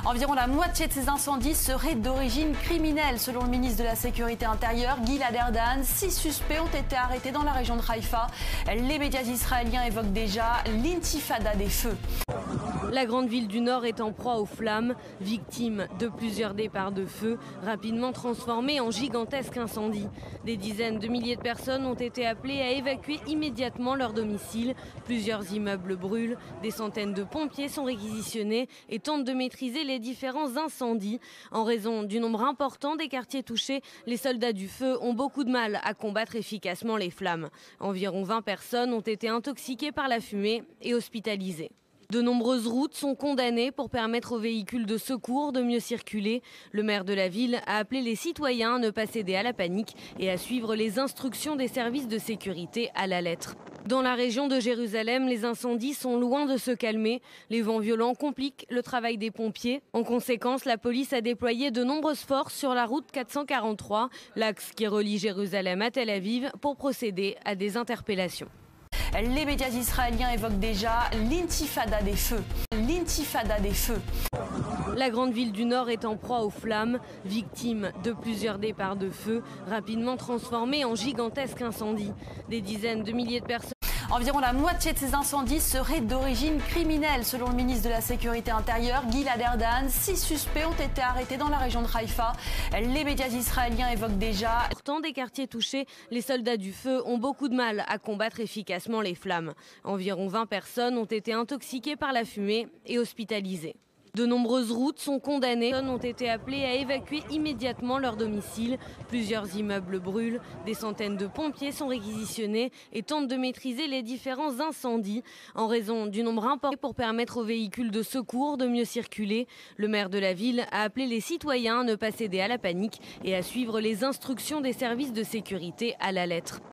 Environ la moitié de ces incendies seraient d'origine criminelle. Selon le ministre de la Sécurité intérieure, Gilad Erdan, 6 suspects ont été arrêtés dans la région de Haïfa. Les médias israéliens évoquent déjà l'intifada des feux. La grande ville du Nord est en proie aux flammes, victime de plusieurs départs de feu, rapidement transformés en gigantesques incendies. Des dizaines de milliers de personnes ont été appelées à évacuer immédiatement leur domicile. Plusieurs immeubles brûlent, des centaines de pompiers sont réquisitionnés et tentent de maîtriser les différents incendies. En raison du nombre important des quartiers touchés, les soldats du feu ont beaucoup de mal à combattre efficacement les flammes. Environ 20 personnes ont été intoxiquées par la fumée et hospitalisées. De nombreuses routes sont condamnées pour permettre aux véhicules de secours de mieux circuler. Le maire de la ville a appelé les citoyens à ne pas céder à la panique et à suivre les instructions des services de sécurité à la lettre. Dans la région de Jérusalem, les incendies sont loin de se calmer. Les vents violents compliquent le travail des pompiers. En conséquence, la police a déployé de nombreuses forces sur la route 443, l'axe qui relie Jérusalem à Tel Aviv, pour procéder à des interpellations. Les médias israéliens évoquent déjà l'intifada des feux. L'intifada des feux. La grande ville du Nord est en proie aux flammes, victime de plusieurs départs de feu, rapidement transformés en gigantesques incendies. Des dizaines de milliers de personnes. Environ la moitié de ces incendies seraient d'origine criminelle. Selon le ministre de la Sécurité intérieure, Gilad Erdan, 6 suspects ont été arrêtés dans la région de Haïfa. Les médias israéliens évoquent déjà... Pourtant, des quartiers touchés, les soldats du feu ont beaucoup de mal à combattre efficacement les flammes. Environ 20 personnes ont été intoxiquées par la fumée et hospitalisées. De nombreuses routes sont condamnées. Les personnes ont été appelées à évacuer immédiatement leur domicile. Plusieurs immeubles brûlent, des centaines de pompiers sont réquisitionnés et tentent de maîtriser les différents incendies. En raison du nombre important pour permettre aux véhicules de secours de mieux circuler, le maire de la ville a appelé les citoyens à ne pas céder à la panique et à suivre les instructions des services de sécurité à la lettre.